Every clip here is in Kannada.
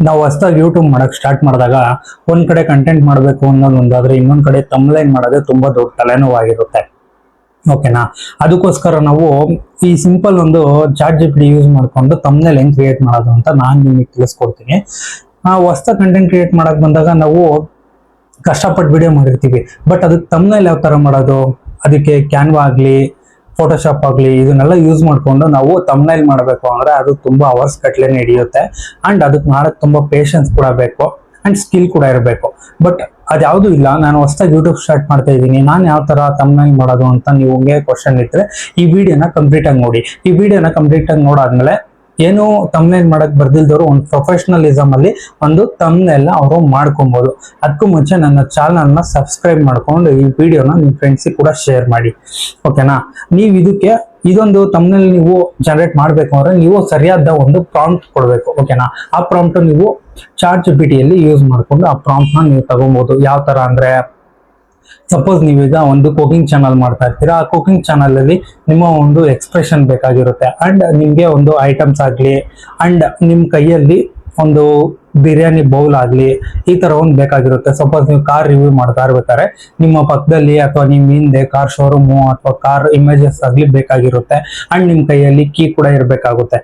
ನಾವು ಹೊಸದಾಗಿ ಯೂಟ್ಯೂಬ್ ಮಾಡಕ್ ಸ್ಟಾರ್ಟ್ ಮಾಡಿದಾಗ ಒಂದ್ ಕಡೆ ಕಂಟೆಂಟ್ ಮಾಡಬೇಕು ಅನ್ನೋದೊಂದಾದ್ರೆ ಇನ್ನೊಂದ್ ಕಡೆ ತಮ್ಲೈನ್ ಮಾಡೋದೇ ತುಂಬಾ ದೊಡ್ಡ ತಲೆನೋವಾಗಿರುತ್ತೆ. ಓಕೆನಾ, ಅದಕ್ಕೋಸ್ಕರ ನಾವು ಈ ಸಿಂಪಲ್ ಒಂದು ಚಾಟ್ ಜಿಪಿಟಿ ಯೂಸ್ ಮಾಡ್ಕೊಂಡು ತಮ್ನೇಲ್ ಹೆಂಗ್ ಕ್ರಿಯೇಟ್ ಮಾಡೋದು ಅಂತ ನಾನು ನಿಮಗೆ ತಿಳಿಸ್ಕೊಡ್ತೀನಿ. ಹೊಸದಾಗಿ ಕಂಟೆಂಟ್ ಕ್ರಿಯೇಟ್ ಮಾಡಕ್ ಬಂದಾಗ ನಾವು ಕಷ್ಟಪಟ್ಟು ವಿಡಿಯೋ ಮಾಡಿರ್ತೀವಿ, ಬಟ್ ಅದಕ್ಕೆ ತಮ್ನೇಲ್ ಯಾವ ತರ ಮಾಡೋದು, ಅದಕ್ಕೆ ಕ್ಯಾನ್ವಾ ಆಗ್ಲಿ ಫೋಟೋಶಾಪ್ ಆಗ್ಲಿ ಇದನ್ನೆಲ್ಲ ಯೂಸ್ ಮಾಡ್ಕೊಂಡು ನಾವು ತಮ್ನೈಲ್ ಮಾಡಬೇಕು ಅಂದ್ರೆ ಅದು ತುಂಬಾ ಅವರ್ಸ್ ಗಟ್ಲೆ ಹಿಡಿಯುತ್ತೆ. ಅಂಡ್ ಅದಕ್ಕೆ ಮಾಡಕ್ ತುಂಬಾ ಪೇಷನ್ಸ್ ಕೂಡ ಬೇಕು ಅಂಡ್ ಸ್ಕಿಲ್ ಕೂಡ ಇರಬೇಕು. ಬಟ್ ಅದ್ಯಾವುದು ಇಲ್ಲ. ನಾನು ಹೊಸದಾಗಿ ಯೂಟ್ಯೂಬ್ ಸ್ಟಾರ್ಟ್ ಮಾಡ್ತಾ ಇದ್ದೀನಿ, ನಾನು ಯಾವ ತರ ತಮ್ನೈಲ್ ಮಾಡೋದು ಅಂತ ನೀವು ಹಂಗೆ ಕ್ವಶನ್ ಇದ್ರೆ ಈ ವಿಡಿಯೋನ ಕಂಪ್ಲೀಟ್ ಆಗಿ ನೋಡಿ. ಈ ವಿಡಿಯೋನ ಕಂಪ್ಲೀಟ್ ಆಗಿ ನೋಡಾದ್ಮೇಲೆ ಏನು ತಮ್ನೈಲ್ ಮಾಡಕ್ ಬರ್ದಿಲ್ದವರು ಒಂದು ಪ್ರೊಫೆಷನಲಿಸಮ್ ಅಲ್ಲಿ ಒಂದು ತಮ್ನೈಲ್ ಅವರು ಮಾಡ್ಕೊಬಹುದು. ಅದಕ್ಕೂ ಮುಂಚೆ ನನ್ನ ಚಾನಲ್ ನ ಸಬ್ಸ್ಕ್ರೈಬ್ ಮಾಡ್ಕೊಂಡು ಈ ವಿಡಿಯೋನ ನಿಮ್ ಫ್ರೆಂಡ್ಸಿಗೆ ಕೂಡ ಶೇರ್ ಮಾಡಿ. ಓಕೆನಾ, ನೀವು ಇದಕ್ಕೆ ಇದೊಂದು ತಮ್ನೈಲ್ ನೀವು ಜನರೇಟ್ ಮಾಡ್ಬೇಕು ಅಂದ್ರೆ ನೀವು ಸರಿಯಾದ ಒಂದು ಪ್ರಾಂಪ್ಟ್ ಕೊಡ್ಬೇಕು. ಓಕೆನಾ, ಆ ಪ್ರಾಂಪ್ಟ್ ನೀವು ಚಾಟ್ ಜಿಪಿಟಿಯಲ್ಲಿ ಯೂಸ್ ಮಾಡ್ಕೊಂಡು ಆ ಪ್ರಾಂಪ್ಟ್ ನ ನೀವು ತಗೊಬಹುದು. ಯಾವ ತರ ಅಂದ್ರೆ, ಸಪೋಸ್ ನೀವೀಗ ಒಂದು ಕುಕಿಂಗ್ ಚಾನಲ್ ಮಾಡ್ತಾ ಇರ್ತೀರಾ, ಆ ಕುಕಿಂಗ್ ಚಾನಲ್ ಅಲ್ಲಿ ನಿಮ್ಮ ಒಂದು ಎಕ್ಸ್ಪ್ರೆಷನ್ ಬೇಕಾಗಿರುತ್ತೆ ಅಂಡ್ ನಿಮ್ಗೆ ಒಂದು ಐಟಮ್ಸ್ ಆಗ್ಲಿ ಅಂಡ್ ನಿಮ್ ಕೈಯಲ್ಲಿ ಒಂದು ಬಿರಿಯಾನಿ ಬೌಲ್ ಆಗ್ಲಿ ಈ ತರ ಒಂದು ಬೇಕಾಗಿರುತ್ತೆ. ಸಪೋಸ್ ನೀವು ಕಾರ್ ರಿವ್ಯೂ ಮಾಡ್ತಾ ಇರ್ಬೇಕಾದ್ರೆ ನಿಮ್ಮ ಪಕ್ಕದಲ್ಲಿ ಅಥವಾ ನಿಮ್ ಹಿಂದೆ ಕಾರ್ ಶೋರೂಮು ಅಥವಾ ಕಾರ್ ಇಮೇಜಸ್ ಆಗ್ಲಿ ಬೇಕಾಗಿರುತ್ತೆ ಅಂಡ್ ನಿಮ್ ಕೈಯಲ್ಲಿ ಕೀ ಕೂಡ ಇರ್ಬೇಕಾಗುತ್ತೆ.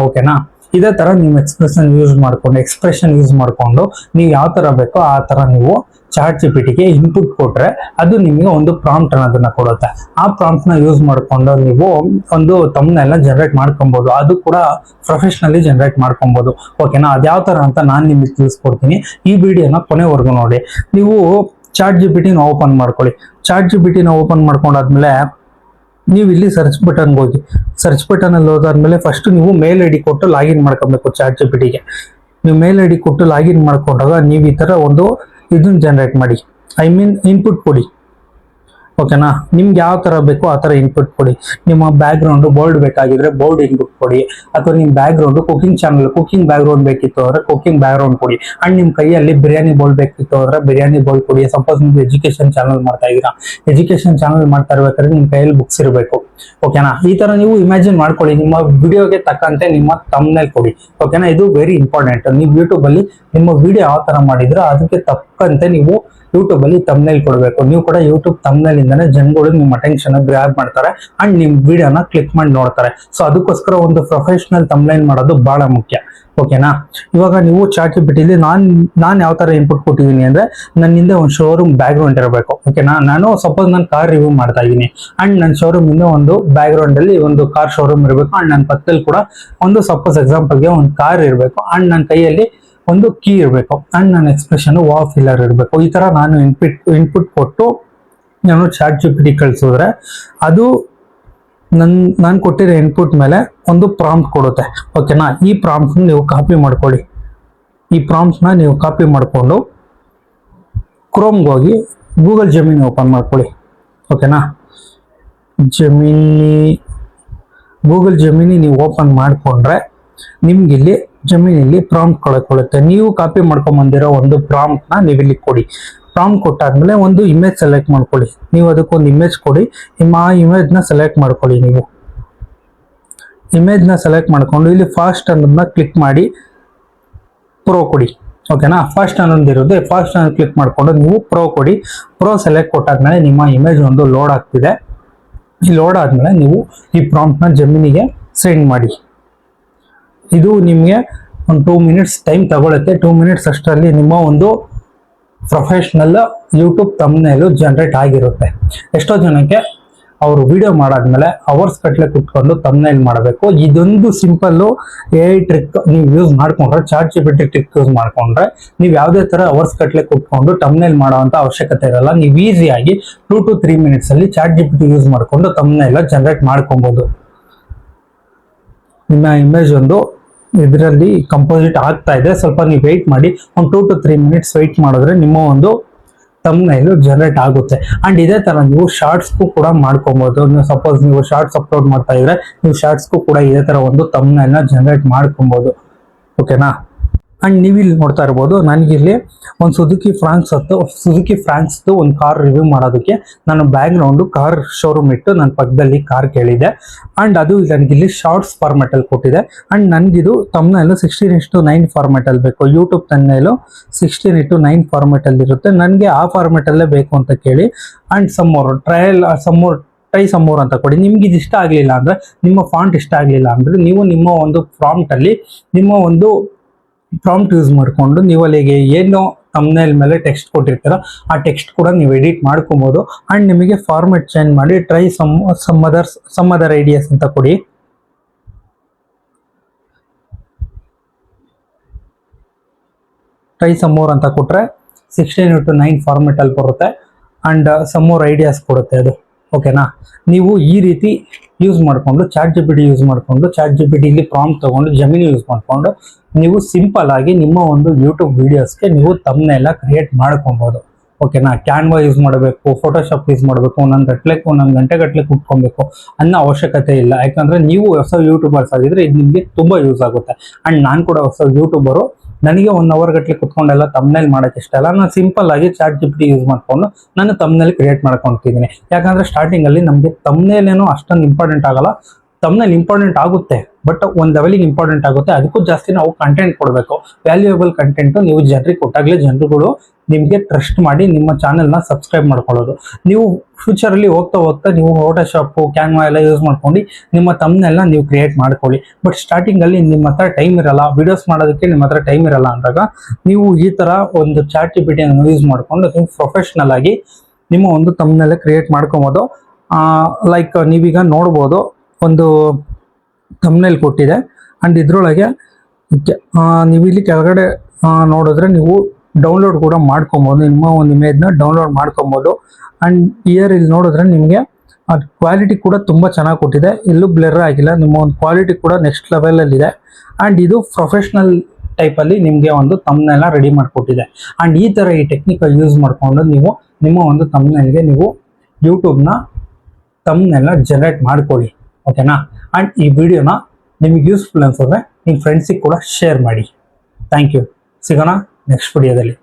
ಓಕೆನಾ, ಇದೇ ತರ ನೀವು ಎಕ್ಸ್ಪ್ರೆಷನ್ ಯೂಸ್ ಮಾಡ್ಕೊಂಡು ನೀವು ಯಾವ ತರ ಬೇಕೋ ಆ ತರ ನೀವು ಚಾಟ್ ಜಿಪಿಟಿಗೆ ಇನ್ಪುಟ್ ಕೊಟ್ರೆ ಅದು ನಿಮಗೆ ಒಂದು ಪ್ರಾಂಪ್ಟ್ ಅನ್ನೋದನ್ನ ಕೊಡುತ್ತೆ. ಆ ಪ್ರಾಂಪ್ಟ್ ನ ಯೂಸ್ ಮಾಡ್ಕೊಂಡು ನೀವು ಒಂದು ತಮ್ನೈಲ್ ನ ಜನರೇಟ್ ಮಾಡ್ಕೊಬಹುದು. ಅದು ಕೂಡ ಪ್ರೊಫೆಷನಲಿ ಜನರೇಟ್ ಮಾಡ್ಕೊಬಹುದು. ಓಕೆನಾ, ಅದ್ಯಾವ ತರ ಅಂತ ನಾನು ನಿಮಗೆ ತಿಳಿಸ್ಕೊಡ್ತೀನಿ. ಈ ವಿಡಿಯೋನ ಕೊನೆವರೆಗೂ ನೋಡಿ. ನೀವು ಚಾಟ್ ಜಿಪಿಟಿನ ಓಪನ್ ಮಾಡ್ಕೊಳ್ಳಿ. ಚಾಟ್ ಜಿಪಿಟಿನ ಓಪನ್ ಮಾಡ್ಕೊಂಡಾದ್ಮೇಲೆ ನೀವು ಇಲ್ಲಿ ಸರ್ಚ್ ಬಟನ್ ಹೋಗಿ. ಸರ್ಚ್ ಬಟನ್ ಅಲ್ಲಿ ಹೋದಾದ್ಮೇಲೆ ಫಸ್ಟ್ ನೀವು ಮೇಲ್ ಐಡಿ ಕೊಟ್ಟು ಲಾಗಿನ್ ಮಾಡ್ಕೊಬೇಕು. ಚಾಟ್ ಜಿಪಿಟಿಗೆ ನೀವು ಮೇಲ್ ಐಡಿ ಕೊಟ್ಟು ಲಾಗಿನ್ ಮಾಡ್ಕೊಂಡಾಗ ನೀವು ಈ ತರ ಒಂದು ಇದನ್ನ ಜನರೇಟ್ ಮಾಡಿ, ಇನ್ಪುಟ್ ಕೊಡಿ. ಓಕೆನಾ, ನಿಮ್ಗೆ ಯಾವ ತರ ಬೇಕೋ ಆ ತರ ಇನ್ಪುಟ್ ಕೊಡಿ. ನಿಮ್ಮ ಬ್ಯಾಕ್ ಗ್ರೌಂಡ್ ಬೋಲ್ಡ್ ಬೇಕಾಗಿದ್ರೆ ಬೋಲ್ಡ್ ಇನ್ಪುಟ್ ಕೊಡಿ, ಅಥವಾ ನಿಮ್ background cooking background ಬೇಕಿತ್ತು ಅಂದ್ರೆ ಕುಕಿಂಗ್ ಬ್ಯಾಕ್ ಗ್ರೌಂಡ್ ಕೊಡಿ. ಅಂಡ್ ನಿಮ್ ಕೈಯಲ್ಲಿ ಬಿರಿಯಾನಿ ಬೌಲ್ ಬೇಕಿತ್ತು ಅಂದ್ರೆ ಬಿರಿಯಾನಿ ಬೌಲ್ ಕೊಡಿ. ಸಪೋಸ್ ನೀವು ಎಜುಕೇಶನ್ ಚಾನಲ್ ಮಾಡ್ತಾ ಇದ್ದೀರಾ, ಎಜುಕೇಶನ್ ಚಾನಲ್ ಮಾಡ್ತಾ ಇರ್ಬೇಕಾದ್ರೆ ನಿಮ್ ಕೈಯಲ್ಲಿ ಬುಕ್ಸ್ ಇರಬೇಕು. ಓಕೆನಾ, ಈ ತರ ನೀವು ಇಮ್ಯಾಜಿನ್ ಮಾಡ್ಕೊಳ್ಳಿ. ನಿಮ್ಮ ವಿಡಿಯೋಗೆ ತಕ್ಕಂತೆ ನಿಮ್ಮ ತಮ್ನೈಲ್ ಕೊಡಿ. ಓಕೆನಾ, ಇದು ವೆರಿ ಇಂಪಾರ್ಟೆಂಟ್. ನೀವು ಯೂಟ್ಯೂಬ್ ಅಲ್ಲಿ ನಿಮ್ಮ ವಿಡಿಯೋ ಯಾವ ತರ ಮಾಡಿದ್ರೆ ಅದಕ್ಕೆ ತಕ್ಕಂತೆ ನೀವು ಯೂಟ್ಯೂಬ್ ಅಲ್ಲಿ ತಮ್ನೈಲ್ ಕೊಡಬೇಕು. ನೀವು ಕೂಡ ಯೂಟ್ಯೂಬ್ ತಮ್ನೈಲ್ ಇಂದಾನೆ ಜನಗಳು ನಿಮ್ಮ ಅಟೆನ್ಷನ್ ಗ್ರ್ಯಾಬ್ ಮಾಡ್ತಾರೆ ಅಂಡ್ ನಿಮ್ ವಿಡಿಯೋನ ಕ್ಲಿಕ್ ಮಾಡಿ ನೋಡ್ತಾರೆ. ಸೊ ಅದಕ್ಕೋಸ್ಕರ ಒಂದು ಪ್ರೊಫೆಷನಲ್ ತಮ್ನೈಲ್ ಮಾಡೋದು ಬಹಳ ಮುಖ್ಯ. ಓಕೆನಾ, ಇವಾಗ ನೀವು ಚಾಟ್ ಜಿಪಿಟಿಲಿ ನಾನ್ ಯಾವ ತರ ಇನ್ಪುಟ್ ಕೊಟ್ಟಿದ್ದೀನಿ ಅಂದ್ರೆ ನನ್ನಿಂದ ಒಂದು ಶೋರೂಮ್ ಬ್ಯಾಕ್ ಗ್ರೌಂಡ್ ಇರಬೇಕು. ಓಕೆನಾ, ಸಪೋಸ್ ನಾನು ಕಾರ್ ರಿವ್ಯೂ ಮಾಡ್ತಾ ಇದ್ದೀನಿ ಅಂಡ್ ನನ್ನ ಶೋರೂಮ್ ಇಂದ ಒಂದು ಬ್ಯಾಕ್ ಗ್ರೌಂಡ್ ಅಲ್ಲಿ ಒಂದು ಕಾರ್ ಶೋರೂಮ್ ಇರಬೇಕು ಅಂಡ್ ನನ್ನ ಪಕ್ಕದಲ್ಲಿ ಕೂಡ ಒಂದು ಸಪೋಸ್ ಎಕ್ಸಾಂಪಲ್ಗೆ ಒಂದು ಕಾರ್ ಇರಬೇಕು ಅಂಡ್ ನನ್ನ ಕೈಯಲ್ಲಿ ಒಂದು ಕೀ ಇರಬೇಕು ಅಂಡ್ ನನ್ನ ಎಕ್ಸ್ಪ್ರೆಷನ್ ವಾವ್ ಫಿಲ್ಲರ್ ಇರಬೇಕು. ಈ ತರ ನಾನು ಇನ್ಪುಟ್ ಕೊಟ್ಟು ನಾನು ಚಾಟ್ ಜಿಪಿಟಿ ಕಳಿಸಿದ್ರೆ ಅದು ನಾನು ಕೊಟ್ಟಿರೋ ಇನ್ಪುಟ್ ಮೇಲೆ ಒಂದು ಪ್ರಾಂಪ್ಟ್ ಕೊಡುತ್ತೆ. ಓಕೆನಾ, ಈ ಪ್ರಾಂಪ್ಟ್ ನೀವು ಕಾಪಿ ಮಾಡ್ಕೊಳ್ಳಿ. ಈ ಪ್ರಾಂಪ್ಟ್ ನ ನೀವು ಕಾಪಿ ಮಾಡ್ಕೊಂಡು ಕ್ರೋಮ್ಗೆ ಹೋಗಿ ಗೂಗಲ್ ಜೆಮಿನಿ ಓಪನ್ ಮಾಡ್ಕೊಳ್ಳಿ. ಓಕೆನಾ, ಗೂಗಲ್ ಜೆಮಿನಿ ನೀವು ಓಪನ್ ಮಾಡ್ಕೊಂಡ್ರೆ ನಿಮ್ಗೆ ಇಲ್ಲಿ ಜಮೀನಲ್ಲಿ ಪ್ರಾಂಪ್ಟ್ ಕೊಡುತ್ತೆ. ನೀವು ಕಾಪಿ ಮಾಡ್ಕೊಂಡ್ ಬಂದಿರೋ ಒಂದು ಪ್ರಾಂಪ್ಟ್ ನ ನೀವು ಇಲ್ಲಿ ಕೊಡಿ. ಪ್ರಾಂಪ್ಟ್ ಕೊಟ್ಟಾದ್ಮೇಲೆ ಒಂದು ಇಮೇಜ್ ಸೆಲೆಕ್ಟ್ ಮಾಡ್ಕೊಳ್ಳಿ. ನೀವು ಅದಕ್ಕೊಂದು ಇಮೇಜ್ ಕೊಡಿ. ನಿಮ್ಮ ಆ ಇಮೇಜ್ ನ ಸೆಲೆಕ್ಟ್ ಮಾಡ್ಕೊಳ್ಳಿ. ನೀವು ಇಮೇಜ್ ನ ಸೆಲೆಕ್ಟ್ ಮಾಡ್ಕೊಂಡು ಇಲ್ಲಿ ಫಾಸ್ಟ್ ಅನ್ನೋದನ್ನ ಕ್ಲಿಕ್ ಮಾಡಿ ಪ್ರೋ ಕೊಡಿ. ಓಕೆನಾ, ಫಾಸ್ಟ್ ಅನ್ನೋದಿರುತ್ತೆ. ಫಾಸ್ಟ್ ಅನ್ನೋದು ಕ್ಲಿಕ್ ಮಾಡ್ಕೊಂಡು ನೀವು ಪ್ರೋ ಕೊಡಿ. ಪ್ರೋ ಸೆಲೆಕ್ಟ್ ಕೊಟ್ಟಾದ್ಮೇಲೆ ನಿಮ್ಮ ಇಮೇಜ್ ಒಂದು ಲೋಡ್ ಆಗ್ತಿದೆ. ಈ ಲೋಡ್ ಆದ್ಮೇಲೆ ನೀವು ಈ ಪ್ರಾಂಪ್ಟ್ ನ ಜಮೀನಿಗೆ ಸೆಂಡ್ ಮಾಡಿ. ಇದು ನಿಮಗೆ ಒಂದು 2 ಮಿನಿಟ್ಸ್ ಟೈಮ್ ತಗೊಳುತ್ತೆ. 2 ಮಿನಿಟ್ಸ್ ಅಷ್ಟರಲ್ಲಿ ನಿಮ್ಮ ಒಂದು ಪ್ರೊಫೆಷನಲ್ ಯೂಟ್ಯೂಬ್ ತಮ್ನೈಲ್ ಜನರೇಟ್ ಆಗಿರುತ್ತೆ. ಎಷ್ಟೋ ಜನಕ್ಕೆ ಅವರು ವಿಡಿಯೋ ಮಾಡಾದ್ಮೇಲೆ ಅವರ್ಸ್ ಗಟ್ಟಲೆ ಕುತ್ಕೊಂಡು ತಮ್ನೈಲ್ ಮಾಡಬೇಕು. ಇದೊಂದು ಸಿಂಪಲ್ AI ಟ್ರಿಕ್ ನೀವು ಯೂಸ್ ಮಾಡ್ಕೊಂಡ್ರೆ, ಚಾಟ್ ಜಿಪಿಟಿ ಟ್ರಿಕ್ ಯೂಸ್ ಮಾಡ್ಕೊಂಡ್ರೆ ನೀವು ಯಾವುದೇ ತರ ಅವರ್ಸ್ ಗಟ್ಟಲೆ ಕುತ್ಕೊಂಡು ತಮ್ನೈಲ್ ಮಾಡುವಂತ ಅವಶ್ಯಕತೆ ಇರಲ್ಲ. ನೀವು ಈಸಿಯಾಗಿ 2 to 3 ಮಿನಿಟ್ಸ್ ಅಲ್ಲಿ ಚಾಟ್ ಜಿಪಿಟಿ ಯೂಸ್ ಮಾಡ್ಕೊಂಡು ತಮ್ನೈಲ್ ಜನರೇಟ್ ಮಾಡ್ಕೊಬಹುದು. ನಿಮ್ಮ ಇಮೇಜ್ ಒಂದು ಇದರಲ್ಲಿ ಕಂಪೋಸಿಟ್ ಆಗ್ತಾ ಇದೆ, ಸ್ವಲ್ಪ ನೀವು ವೆಯ್ಟ್ ಮಾಡಿ. ಒಂದು 2 to 3 ಮಿನಿಟ್ಸ್ ವೆಯ್ಟ್ ಮಾಡಿದ್ರೆ ನಿಮ್ಮ ಒಂದು ತಮ್ನೈಲ್ ಜನರೇಟ್ ಆಗುತ್ತೆ. ಅಂಡ್ ಇದೇ ತರ ನೀವು ಶಾರ್ಟ್ಸ್ಗೂ ಕೂಡ ಮಾಡ್ಕೊಬಹುದು. ಸಪೋಸ್ ನೀವು ಶಾರ್ಟ್ಸ್ ಅಪ್ಲೋಡ್ ಮಾಡ್ತಾ ಇದ್ರೆ ನೀವು ಶಾರ್ಟ್ಸ್ಗೂ ಕೂಡ ಇದೇ ತರ ಒಂದು ತಮ್ನೈಲ್ ನ ಜನರೇಟ್ ಮಾಡ್ಕೊಬಹುದು. ಓಕೆನಾ, ಅಂಡ್ ನೀವು ಇಲ್ಲಿ ನೋಡ್ತಾ ಇರ್ಬೋದು, ನನಗಿಲ್ಲಿ ಒಂದು ಸುಜುಕಿ ಫ್ರಾನ್ಸ್ದು ಒಂದು ಕಾರ್ ರಿವ್ಯೂ ಮಾಡೋದಕ್ಕೆ ನಾನು ಬ್ಯಾಕ್ ಗ್ರೌಂಡು ಕಾರ್ ಶೋರೂಮ್ ಇಟ್ಟು ನನ್ನ ಪಕ್ಕದಲ್ಲಿ ಕಾರ್ ಕೇಳಿದೆ. ಅಂಡ್ ಅದು ನನಗಿಲ್ಲಿ ಶಾರ್ಟ್ಸ್ ಫಾರ್ಮೆಟ್ ಅಲ್ಲಿ ಕೊಟ್ಟಿದೆ. ಅಂಡ್ ನನಗಿದು ತಮ್ನೈಲು 16:9 ಫಾರ್ಮೆಟ್ ಅಲ್ಲಿ ಬೇಕು. ಯೂಟ್ಯೂಬ್ ತಮ್ನೈಲು 16:9 ಫಾರ್ಮೆಟ್ ಅಲ್ಲಿ ಇರುತ್ತೆ. ನನಗೆ ಆ ಫಾರ್ಮೆಟ್ ಅಲ್ಲೇ ಬೇಕು ಅಂತ ಕೇಳಿ ಅಂಡ್ ಟ್ರೈ ಸಮ್ಮೋರ್ ಅಂತ ಕೊಡಿ. ನಿಮ್ಗೆ ಇದು ಇಷ್ಟ ಆಗಲಿಲ್ಲ ಅಂದ್ರೆ, ನಿಮ್ಮ ಫಾಂಟ್ ಇಷ್ಟ ಆಗಲಿಲ್ಲ ಅಂದ್ರೆ, ನೀವು ನಿಮ್ಮ ಒಂದು ಪ್ರಾಂಪ್ಟ್ ಅಲ್ಲಿ ನಿಮ್ಮ ಒಂದು ಪ್ರಾಂಪ್ಟ್ ಯೂಸ್ ಮಾಡಿಕೊಂಡು ನೀವು ಅಲ್ಲಿಗೆ ಏನು ತಮ್ನೈಲ್ ಮೇಲೆ ಟೆಕ್ಸ್ಟ್ ಕೊಟ್ಟಿರ್ತೀರ ಆ ಟೆಕ್ಸ್ಟ್ ಕೂಡ ನೀವು ಎಡಿಟ್ ಮಾಡ್ಕೊಬೋದು. ಅಂಡ್ ನಿಮಗೆ ಫಾರ್ಮೆಟ್ ಚೇಂಜ್ ಮಾಡಿ ಟ್ರೈ ಸಮ್ ಅದರ್ ಐಡಿಯಾಸ್ ಅಂತ ಕೊಡಿ. ಟ್ರೈ ಸಮ್ ಮೋರ್ ಅಂತ ಕೊಟ್ರೆ 16:9 ಫಾರ್ಮೆಟ್ ಅಲ್ಲಿ ಬರುತ್ತೆ. ಅಂಡ್ ಸಮ್ ಮೋರ್ ಐಡಿಯಾಸ್ ಕೊಡುತ್ತೆ ಅದು. ಓಕೆನಾ, ನೀವು ಈ ರೀತಿ ಯೂಸ್ ಮಾಡಿಕೊಂಡು ChatGPT ಯೂಸ್ ಮಾಡಿಕೊಂಡು ChatGPTಲಿ ಪ್ರಾಂಪ್ಟ್ ತಗೊಂಡು ಜೆಮಿನಿ ಯೂಸ್ ಮಾಡಿಕೊಂಡು ನೀವು ಸಿಂಪಲ್ ಆಗಿ ನಿಮ್ಮ ಒಂದು ಯೂಟ್ಯೂಬ್ ವಿಡಿಯೋಸ್ಗೆ ನೀವು ತಮ್ನೆಲ್ಲ ಕ್ರಿಯೇಟ್ ಮಾಡ್ಕೊಬೋದು. ಓಕೆನಾ, ಕ್ಯಾನ್ವಾ ಯೂಸ್ ಮಾಡಬೇಕು, ಫೋಟೋಶಾಪ್ ಯೂಸ್ ಮಾಡಬೇಕು, ಒಂದೊಂದು ಗಂಟೆ ಗಟ್ಟಲೆ ಕುತ್ಕೊಬೇಕು ಅನ್ನೋ ಅವಶ್ಯಕತೆ ಇಲ್ಲ. ಯಾಕಂದ್ರೆ ನೀವು ಹೊಸ ಯೂಟ್ಯೂಬರ್ಸ್ ಆಗಿದ್ರೆ ಇದು ನಿಮಗೆ ತುಂಬಾ ಯೂಸ್ ಆಗುತ್ತೆ. ಅಂಡ್ ನಾನು ಕೂಡ ಹೊಸ ಯೂಟ್ಯೂಬರು, ನನಗೆ 1 ಅವರ್ ಗಟ್ಟಲೆ ಕುತ್ಕೊಂಡೆಲ್ಲ ತಮ್ನೈಲ್ ಮಾಡೋಕೆ ಇಷ್ಟ ಇಲ್ಲ. ನಾನು ಸಿಂಪಲ್ ಆಗಿ ChatGPT ಯೂಸ್ ಮಾಡ್ಕೊಂಡು ನಾನು ತಮ್ನೈಲ್ ಕ್ರಿಯೇಟ್ ಮಾಡ್ಕೊಳ್ತಿದ್ದೀನಿ. ಯಾಕಂದ್ರೆ ಸ್ಟಾರ್ಟಿಂಗ್ ಅಲ್ಲಿ ನಮಗೆ ತಮ್ನೈಲ್ ಏನೋ ಅಷ್ಟೊಂದು ಇಂಪಾರ್ಟೆಂಟ್ ಆಗಲ್ಲ. ತಮ್ನೈಲ್ ಇಂಪಾರ್ಟೆಂಟ್ ಆಗುತ್ತೆ, ಬಟ್ ಒಂದು ಲೆವೆಲಿಗೆ ಇಂಪಾರ್ಟೆಂಟ್ ಆಗುತ್ತೆ. ಅದಕ್ಕೂ ಜಾಸ್ತಿ ನಾವು ಕಂಟೆಂಟ್ ಕೊಡಬೇಕು, ವ್ಯಾಲ್ಯೂಯಬಲ್ ಕಂಟೆಂಟ್. ನೀವು ಜನರಿಗೆ ಕೊಟ್ಟಾಗಲೇ ಜನರುಗಳು ನಿಮಗೆ ಟ್ರಸ್ಟ್ ಮಾಡಿ ನಿಮ್ಮ ಚಾನೆಲ್ನ ಸಬ್ಸ್ಕ್ರೈಬ್ ಮಾಡ್ಕೊಳ್ಳೋದು. ನೀವು ಫ್ಯೂಚರಲ್ಲಿ ಹೋಗ್ತಾ ನೀವು ಫೋಟೋಶಾಪು, ಕ್ಯಾನ್ವಾ ಎಲ್ಲ ಯೂಸ್ ಮಾಡ್ಕೊಂಡು ನಿಮ್ಮ ತಮ್ನೆಲ್ಲ ನೀವು ಕ್ರಿಯೇಟ್ ಮಾಡ್ಕೊಳ್ಳಿ. ಬಟ್ ಸ್ಟಾರ್ಟಿಂಗಲ್ಲಿ ನಿಮ್ಮ ಹತ್ರ ಟೈಮ್ ಇರಲ್ಲ, ವಿಡಿಯೋಸ್ ಮಾಡೋದಕ್ಕೆ ನಿಮ್ಮ ಹತ್ರ ಟೈಮ್ ಇರಲ್ಲ ಅಂದಾಗ ನೀವು ಈ ಥರ ಒಂದು ChatGPTಯನ್ನು ಯೂಸ್ ಮಾಡಿಕೊಂಡು ನೀವು ಪ್ರೊಫೆಷ್ನಲ್ ಆಗಿ ನಿಮ್ಮ ಒಂದು ತಮ್ನೆಲ್ಲ ಕ್ರಿಯೇಟ್ ಮಾಡ್ಕೊಬೋದು. ಲೈಕ್ ನೀವೀಗ ನೋಡ್ಬೋದು, ಒಂದು ತಮ್ನೈಲ್ ಕೊಟ್ಟಿದೆ ಅಂಡ್ ಇದ್ರೊಳಗೆ ನೀವು ಇಲ್ಲಿ ಕೆಳಗಡೆ ನೋಡಿದ್ರೆ ನೀವು ಡೌನ್ಲೋಡ್ ಕೂಡ ಮಾಡ್ಕೊಬೋದು. ನಿಮ್ಮ ಒಂದು ಇಮೇಜ್ನ ಡೌನ್ಲೋಡ್ ಮಾಡ್ಕೊಬೋದು. ಅಂಡ್ ಇಲ್ಲಿ ನೋಡಿದ್ರೆ ನಿಮಗೆ ಕ್ವಾಲಿಟಿ ಕೂಡ ತುಂಬ ಚೆನ್ನಾಗಿ ಕೊಟ್ಟಿದೆ, ಎಲ್ಲೂ ಬ್ಲರ್ ಆಗಿಲ್ಲ. ನಿಮ್ಮ ಒಂದು ಕ್ವಾಲಿಟಿ ಕೂಡ ನೆಕ್ಸ್ಟ್ ಲೆವೆಲಲ್ಲಿ ಇದೆ. ಅಂಡ್ ಇದು ಪ್ರೊಫೆಷ್ನಲ್ ಟೈಪಲ್ಲಿ ನಿಮಗೆ ಒಂದು ತಮ್ನೈಲ್ನ ರೆಡಿ ಮಾಡಿಕೊಟ್ಟಿದೆ. ಅಂಡ್ ಈ ಥರ ಈ ಟೆಕ್ನಿಕಲ್ ಯೂಸ್ ಮಾಡಿಕೊಂಡು ನೀವು ನಿಮ್ಮ ಒಂದು ತಮ್ನೈಲ್ಗೆ ನೀವು ಯೂಟ್ಯೂಬ್ನ ತಮ್ನೈಲ್ನ ಜನರೇಟ್ ಮಾಡ್ಕೊಳ್ಳಿ. ಓಕೆನಾ, ಅಂಡ್ ಈ ವಿಡಿಯೋನ ನಿಮಗೆ ಯೂಸ್ಫುಲ್ ಅನ್ಸಿದ್ರೆ ನಿಮ್ಮ ಫ್ರೆಂಡ್ಸಿಗೆ ಕೂಡ ಶೇರ್ ಮಾಡಿ. Thank you. ಸಿಗೋಣ ನೆಕ್ಸ್ಟ್ ವಿಡಿಯೋದಲ್ಲಿ.